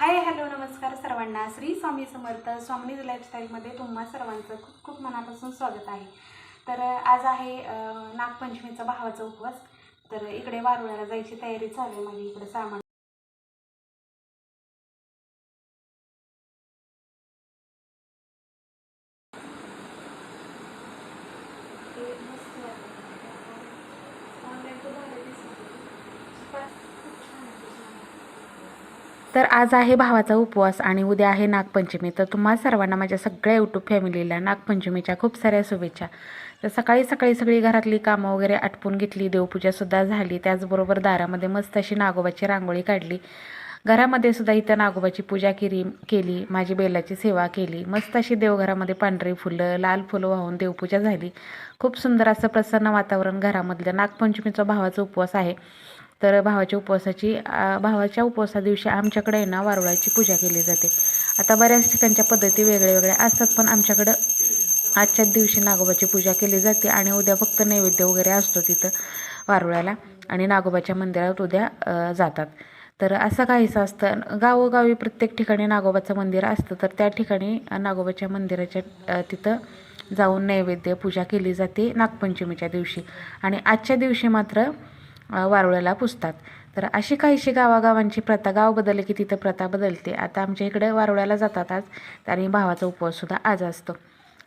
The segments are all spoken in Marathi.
हाय हॅलो नमस्कार सर्वांना. श्री स्वामी समर्थ स्वामिनी लाईफस्टाईलमध्ये तुम्हा सर्वांचं खूप खूप मनापासून स्वागत आहे. तर आज आहे नागपंचमीचा भावाचा उपवास. तर इकडे वारुळ्याला जायची तयारी चालू आहे माझी. इकडे सामान तर आज आहे भावाचा उपवास आणि उद्या आहे नागपंचमी. तर तुम्हा सर्वांना माझ्या सगळ्या यूट्यूब फॅमिलीला नागपंचमीच्या खूप साऱ्या शुभेच्छा. तर सकाळी सगळी घरातली कामं वगैरे आटपून घेतली, देवपूजासुद्धा झाली. त्याचबरोबर दारामध्ये मस्त अशी नागोबाची रांगोळी काढली. घरामध्ये सुद्धा इथं नागोबाची पूजा केली, माझी बेलाची सेवा केली. मस्त अशी देवघरामध्ये पांढरी फुलं, लाल फुलं वाहून देवपूजा झाली. खूप सुंदर असं प्रसन्न वातावरण घरामधलं. नागपंचमीचा भावाचा उपवास आहे. तर भावाच्या उपवासा दिवशी आमच्याकडे आहे ना वारुळाची पूजा केली जाते. आता बऱ्याच ठिकाणच्या पद्धती वेगळ्या असतात, पण आमच्याकडं आजच्याच दिवशी नागोबाची पूजा केली जाते आणि उद्या फक्त नैवेद्य वगैरे असतो तिथं वारुळ्याला आणि नागोबाच्या मंदिरात उद्या जातात. तर असं काहीसं असतं. गावोगावी प्रत्येक ठिकाणी नागोबाचं मंदिर असतं, तर त्या ठिकाणी नागोबाच्या मंदिराच्या तिथं जाऊन नैवेद्य पूजा केली जाते नागपंचमीच्या दिवशी. आणि आजच्या दिवशी मात्र वारुळ्याला पुजतात. तर अशी काहीशी गावागावांची प्रथा, गाव बदलले की तिथं प्रथा बदलते. आता आमच्या इकडे वारुळ्याला जातात आज, आणि भावाचा उपवाससुद्धा आज असतो.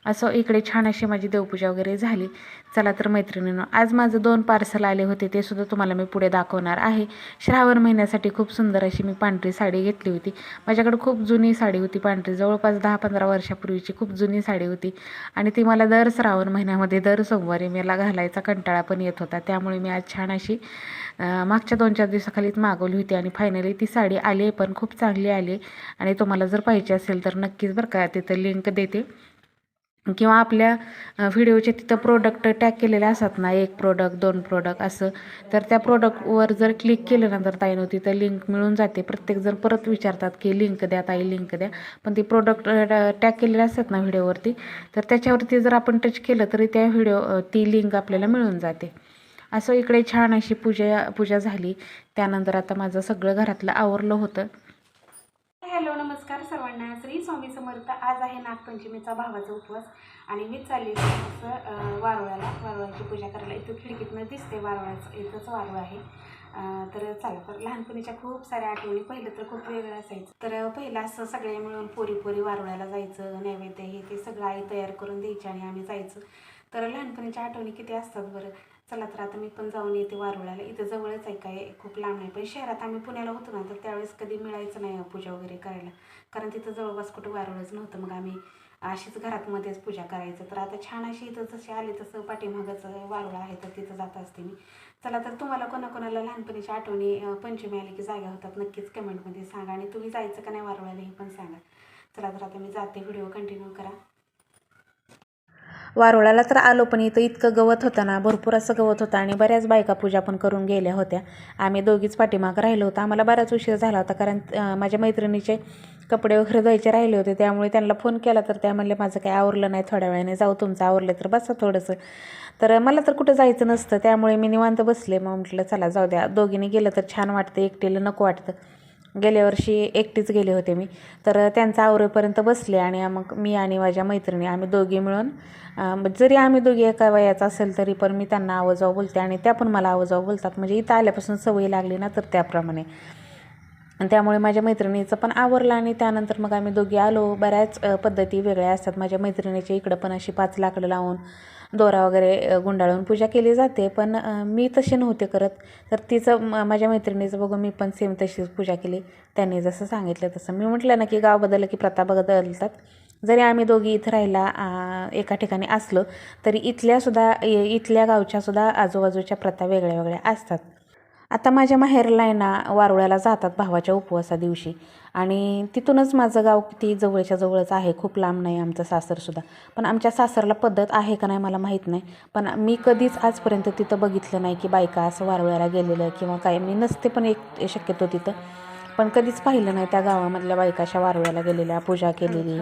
असं इकडे छान अशी माझी देवपूजा वगैरे झाली. चला तर मैत्रिणींनो, आज माझं 2 पार्सल आले होते, ते सुद्धा तुम्हाला मी पुढे दाखवणार आहे. श्रावण महिन्यासाठी खूप सुंदर अशी मी पांढरी साडी घेतली होती. माझ्याकडे खूप जुनी साडी होती पांढरी, जवळपास 10-15 वर्षापूर्वीची खूप जुनी साडी होती. आणि ती मला दर श्रावण महिन्यामध्ये दर सोमवारी मला घालायचा कंटाळा पण येत होता. त्यामुळे मी आज छान अशी मागच्या 2-4 दिवसाखालीच मागवली होती आणि फायनली ती साडी आली, पण खूप चांगली आली. आणि तुम्हाला जर पाहिजे असेल तर नक्कीच बरं का, तिथं लिंक देते किंवा आपल्या व्हिडिओचे तिथं प्रोडक्ट टॅग केलेले असतात ना, 1 प्रोडक्ट 2 प्रोडक्ट असं. तर त्या प्रोडक्टवर जर क्लिक केलं ना, तर ताईनं तिथं लिंक मिळून जाते. प्रत्येकजण परत विचारतात की लिंक द्या ताई, लिंक द्या. पण ती प्रोडक्ट टॅग केलेले असतात ना व्हिडिओवरती, तर त्याच्यावरती जर आपण टच केलं तरी ती लिंक आपल्याला मिळून जाते. असं इकडे छान अशी पूजा झाली. त्यानंतर आता माझं सगळं घरातलं आवरलं होतं. हॅलो नमस्कार सर्वांना. श्री स्वामी समर्थ. आज आहे नागपंचमीचा भावाचा उपवास आणि मी चालली असं वारुळाची पूजा करायला. इथं खिडकीतनं दिसते वारुळाचं, इथंच वारुळ आहे. तर चला, तर लहानपणीच्या खूप साऱ्या आठवणी. पहिलं तर खूप वेगळं असायचं. तर पहिलं असं सगळे मिळून पोरी वारुळाला जायचं, नैवेद्य हे ते सगळं आई तयार करून द्यायची आणि आम्ही जायचो. तर लहानपणीच्या आठवणी किती असतात बरं. चला तर आता मी पण जाऊन येते वारुळाला. इथं जवळच आहे, काय खूप लांब नाही. पण शहरात आम्ही पुण्याला होतो ना, तर त्यावेळेस कधी मिळायचं नाही पूजा वगैरे करायला, कारण तिथं जवळपास कुठं वारुळच नव्हतं. मग आम्ही अशीच घरातमध्येच पूजा करायचं. तर आता छान अशी इथं जसे आले तसं पाठीमागचं वारुळ आहे, तर तिथं जात असते मी. चला तर तुम्हाला कोणाकोणाला लहानपणीच्या आठवणी पंचमी आली की जाग्या होतात नक्कीच कमेंटमध्ये सांगा. आणि तुम्ही जायचं का नाही वारुळाला हे पण सांगा. चला तर आता मी जाते, व्हिडिओ कंटिन्यू करा. वारुळाला तर आलो, पण इथं इतकं गवत होतं ना, भरपूर असं गवत होतं आणि बऱ्याच बायका पूजा पण करून गेल्या होत्या. आम्ही दोघीच पाठीमागं राहिलो होतो. आम्हाला बराच उशीर झाला होता, कारण माझ्या मैत्रिणीचे कपडे वगैरे धुवायचे राहिले होते. त्यामुळे त्यांना फोन केला, तर त्या म्हणले माझं काही आवरलं नाही, थोड्या वेळाने जाऊ, तुमचं आवरलं तर बसा थोडंसं. तर मला तर कुठं जायचं नसतं, त्यामुळे मी निवांत बसले. मग म्हटलं चला जाऊ द्या, दोघींनी गेलं तर छान वाटतं, एकटीला नको वाटतं. गेल्या वर्षी एकटीच गेले होते मी. तर त्यांचं आवरेपर्यंत बसले आणि मग मी आणि माझ्या मैत्रिणी आम्ही दोघी मिळून, जरी आम्ही दोघी एका वयाचं असेल तरी पण मी त्यांना आवाजाव बोलते आणि त्या पण मला आवाजाव बोलतात. म्हणजे इथं आल्यापासून सवय लागली ना, तर त्याप्रमाणे. आणि त्यामुळे माझ्या मैत्रिणीचं पण आवरलं आणि त्यानंतर मग आम्ही दोघी आलो. बऱ्याच पद्धती वेगळ्या असतात. माझ्या मैत्रिणीच्या इकडं पण अशी 5 लाकडं लावून दोरा वगैरे गुंडाळून पूजा केली जाते, पण मी तशी नव्हते करत. तर माझ्या मैत्रिणीचं बघून मी पण सेम तशीच पूजा केली, त्यांनी जसं सांगितलं तसं. मी म्हटलं ना की गाव बदललं की प्रथा बदलतात. जरी आम्ही दोघी इथं राहायला एका ठिकाणी असलो, तरी इथल्या गावच्यासुद्धा आजूबाजूच्या प्रथा वेगळ्या असतात. आता माझ्या माहेरला आहे ना, वारुळ्याला जातात भावाच्या उपवासा दिवशी, आणि तिथूनच माझं गाव किती जवळच्या जवळच आहे, खूप लांब नाही आमचं सासरसुद्धा. पण आमच्या सासरला पद्धत आहे का नाही मला माहीत नाही, पण मी कधीच आजपर्यंत तिथं बघितलं नाही की बायका असं वारुळ्याला गेलेलं किंवा काय. मी नसते पण एक शक्यतो तिथं, पण कधीच पाहिलं नाही त्या गावामधल्या बायका अशा वारुळ्याला गेलेल्या, पूजा केलेली.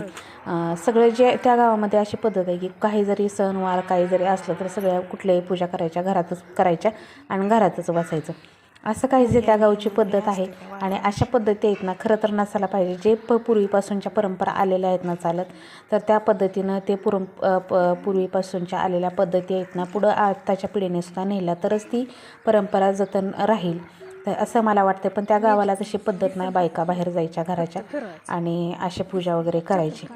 सगळं जे त्या गावामध्ये अशी पद्धत आहे की काही जरी सणवार काही जरी असलं तर सगळ्या कुठल्याही पूजा करायच्या घरातच करायच्या आणि घरातच बसायचं. असं काही जे त्या गावची पद्धत आहे आणि अशा पद्धती आहेत ना खरं तर नसायला पाहिजे. जे पूर्वीपासूनच्या परंपरा आलेल्या आहेत ना चालत, तर त्या पद्धतीनं ते पूर्वीपासूनच्या आलेल्या पद्धती आहेत ना पुढं आताच्या पिढीनेसुद्धा नेल्या तरच ती परंपरा जतन राहील. तर असं मला वाटतं. पण त्या गावाला तशी पद्धत नाही बायका बाहेर जायच्या घराच्या आणि अशी पूजा वगैरे करायची.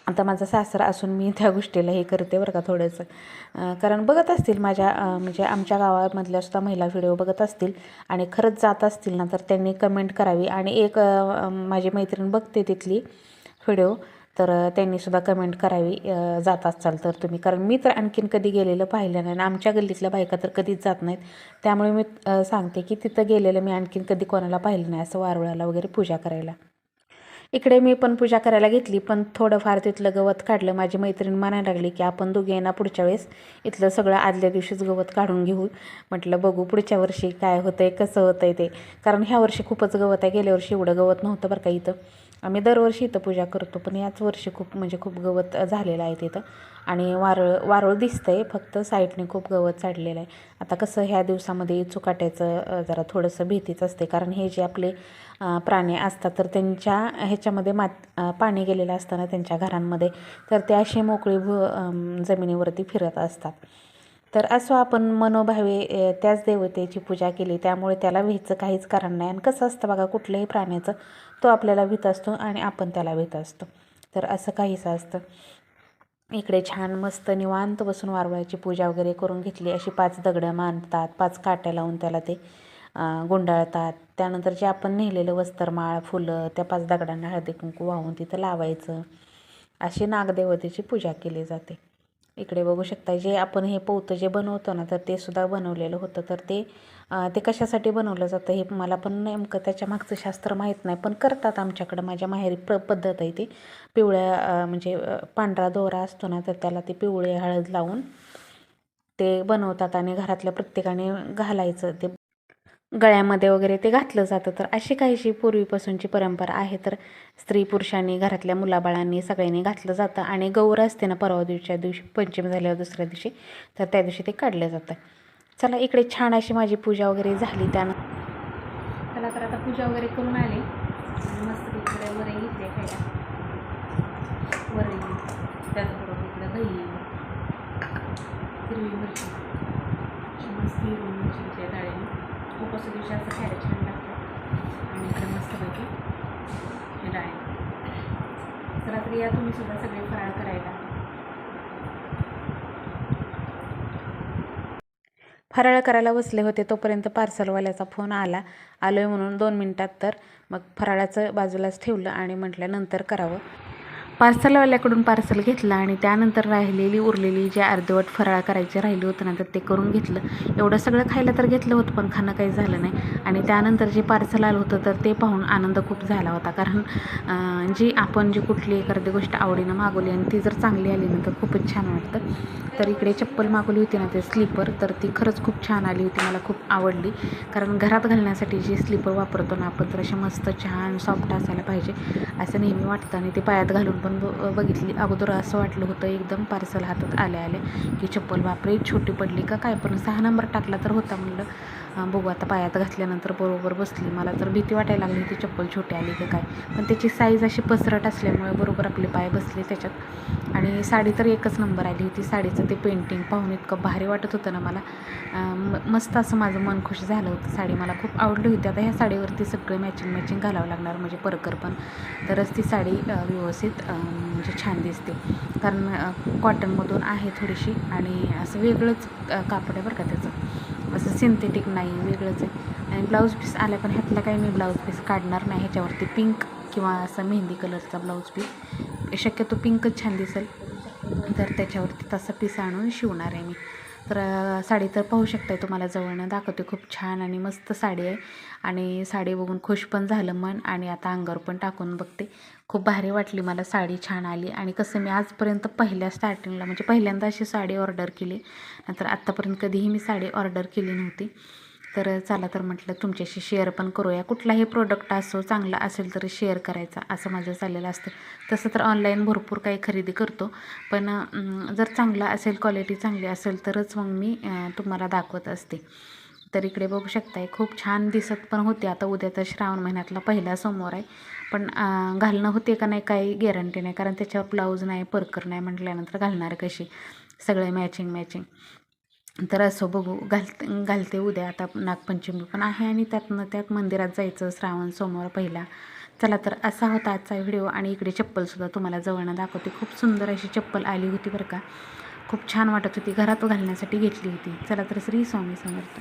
आता माझा सासरा असून मी त्या गोष्टीला हे करते बरं का थोडंसं, कारण बघत असतील माझ्या म्हणजे आमच्या गावामधल्या सुद्धा महिला व्हिडिओ बघत असतील आणि खरंच जात असतील ना तर त्यांनी कमेंट करावी. आणि एक माझी मैत्रीण बघते तिथली व्हिडिओ, तर त्यांनीसुद्धा कमेंट करावी जात असाल तर तुम्ही, कारण मी तर आणखीन कधी गेलेलं पाहिलं नाही आणि आमच्या गल्लीतल्या बायका तर कधीच जात नाहीत. त्यामुळे मी सांगते की तिथं गेलेलं मी आणखीन कधी कोणाला पाहिलं नाही असं वारुळाला वगैरे पूजा करायला. इकडे मी पण पूजा करायला घेतली, पण थोडंफार तिथलं गवत काढलं. माझी मैत्रीण म्हणायला लागली की आपण दोघे ना पुढच्या वेळेस इथलं सगळं आदल्या दिवशीच गवत काढून घेऊ. म्हटलं बघू पुढच्या वर्षी काय होतंय कसं होतंय ते, कारण ह्या वर्षी खूपच गवत आहे. गेल्या वर्षी एवढं गवत नव्हतं बरं का इथं. आम्ही दरवर्षी इथं पूजा करतो, पण याच वर्षी खूप म्हणजे खूप गवत झालेलं आहे तिथं. आणि वारुळ दिसतंय, फक्त साईडने खूप गवत चाडलेलं आहे. आता कसं ह्या दिवसामध्ये चुकाट्याचं जरा थोडंसं भीतीच असते, कारण हे जे आपले प्राणी असतात तर त्यांच्या ह्याच्यामध्ये पाणी गेलेलं असताना त्यांच्या घरांमध्ये, तर ते असे मोकळी जमिनीवरती फिरत असतात. तर असं आपण मनोभावे त्याच देवतेची पूजा केली, त्यामुळे त्याला भीतीचं काहीच कारण नाही. आणि कसं असतं बघा, कुठल्याही प्राण्याचं तो आपल्याला भीत असतो आणि आपण त्याला भीत असतो, तर असं काहीच असतं. इकडे छान मस्त निवांत बसून वारुळाची पूजा वगैरे करून घेतली. अशी 5 दगडं मांडतात, 5 काट्या लावून त्याला ते गुंडाळतात. त्यानंतर जे आपण नेलेलं वस्त्रमाळ फुलं त्या 5 दगडांना हळदी कुंकू वाहून तिथं लावायचं. अशी नागदेवतेची पूजा केली जाते. इकडे बघू शकता जे आपण हे पोतं जे बनवतो ना, तर ते सुद्धा बनवलेलं होतं. तर ते कशासाठी बनवलं जातं हे मला पण नेमकं त्याच्या मागचं शास्त्र माहीत नाही, पण करतात आमच्याकडं. माझ्या माहेरी पद्धत आहे ती. पिवळ्या म्हणजे पांढरा दोरा असतो ना, तर त्याला ते पिवळे हळद लावून ते बनवतात आणि घरातल्या प्रत्येकाने घालायचं. ते गळ्यामध्ये वगैरे ते घातलं जातं. तर अशी काहीशी पूर्वीपासूनची परंपरा आहे. तर स्त्री पुरुषांनी घरातल्या मुलाबाळांनी सगळ्यांनी घातलं जातं. आणि गौर असते ना परवा दिवशी पंचमी झाल्यावर दुसऱ्या दिवशी, तर त्या दिवशी ते काढलं जातं. चला इकडे छान अशी माझी पूजा वगैरे झाली. चला तर आता पूजा वगैरे करून आले. मस्त इकडे वरई घेतले खायला, वरई त्याचबरोबर इकडं दही, हिरवी मिरची, मस्त हिरवी मिरचीच्या डाळीने उपवास दिवशी असं खायला छान लागतं. आणि इकडे मस्तपैकी हे डाळ. तर रात्री या तुम्ही सुद्धा सगळे फराळ करायला. फराळ करायला बसले होते तोपर्यंत पार्सलवाल्याचा फोन आला. आलोय म्हणून 2 मिनटात, तर मग फराळाचं बाजूलाच ठेवलं आणि म्हटलं नंतर करावं. पार्सलवाल्याकडून पार्सल घेतलं आणि त्यानंतर उरलेली जे अर्धवट फराळ करायचे राहिले होतं ना, तर ते करून घेतलं. एवढं सगळं खायला तर घेतलं होतं, पण खाणं काही झालं नाही. आणि त्यानंतर जे पार्सल आलं होतं तर ते पाहून आनंद खूप झाला होता, कारण आपण कुठली एखादी गोष्ट आवडीनं मागवली आणि ती जर चांगली आली ना तर खूपच छान वाटतं. तर इकडे चप्पल मागवली होती ना, ते स्लीपर, तर ती खरंच खूप छान आली होती. मला खूप आवडली, कारण घरात घालण्यासाठी जे स्लीपर वापरतो ना आपण, तर असे मस्त छान सॉफ्ट असायला पाहिजे असं नेहमी वाटतं. आणि ते पायात घालून पण बघितली अगोदर, असं वाटलं होतं एकदम पार्सल हातात आले की चप्पल बापरे छोटी पडली का काय, पण 6 नंबर टाकला तर होता. म्हणलं बघू आता पायात घातल्यानंतर बरोबर बसली. मला तर भीती वाटायला लागली ती चप्पल छोटी आली की काय, पण त्याची साईज अशी पसरट असल्यामुळे बरोबर आपले पाय बसले त्याच्यात. आणि साडी तर एकच नंबर आली होती. साडीचं ते पेंटिंग पाहून इतकं भारी वाटत होतं ना मला, मस्त असं माझं मन खुश झालं होतं. साडी मला खूप आवडली होती. आता ह्या साडीवरती सगळं मॅचिंग घालावं लागणार, म्हणजे परकर पण, तरच ती साडी व्यवस्थित म्हणजे छान दिसते. कारण कॉटनमधून आहे थोडीशी आणि असं वेगळंच कापड आहे बरं का त्याचं, असं सिंथेटिक नाही, वेगळंच आहे. आणि ब्लाऊज पीस आला, पण ह्यातला काही मी ब्लाऊज पीस काढणार नाही. ह्याच्यावरती पिंक किंवा असं मेहंदी कलरचा ब्लाऊज पीस, शक्यतो पिंकच छान दिसेल, तर त्याच्यावरती तसं पीस आणून शिवणार आहे मी. तर साडी तर पाहू शकताय, तुम्हाला जवळनं दाखवते. खूप छान आणि मस्त साडी आहे आणि साडी बघून खुश पण झालं मन. आणि आता अंगावर पण टाकून बघते, खूप भारी वाटली मला, साडी छान आली. आणि कसं मी आजपर्यंत स्टार्टिंगला म्हणजे पहिल्यांदा अशी साडी ऑर्डर केली, नंतर आत्तापर्यंत कधीही मी साडी ऑर्डर केली नव्हती. तर चला तर म्हटलं तुमच्याशी शेअर पण करूया. कुठलाही प्रोडक्ट असो, चांगला असेल तर शेअर करायचा, असं माझं चाललेलं असतं. तसं तर ऑनलाईन भरपूर काही खरेदी करतो, पण जर चांगला असेल, क्वालिटी चांगली असेल तरच मग मी तुम्हाला दाखवत असते. तर इकडे बघू शकताय खूप छान दिसत पण होते. आता उद्या तर श्रावण महिन्यातला पहिला सोमवार आहे, पण घालणं होते का नाही काही गॅरंटी नाही, कारण त्याच्यावर ब्लाऊज नाही, परकर नाही म्हटल्यानंतर घालणार कशी, सगळे मॅचिंग. तर असं बघू, घालते उद्या. आता नागपंचमी पण आहे आणि त्यात मंदिरात जायचं श्रावण सोमवार पहिला. चला, तर असा होता आजचा व्हिडिओ. आणि इकडे चप्पलसुद्धा तुम्हाला जवळनं दाखवते. खूप सुंदर अशी चप्पल आली होती बरं का, खूप छान वाटत होती, घरात घालण्यासाठी घेतली होती. चला तर, श्री स्वामी समर्थ.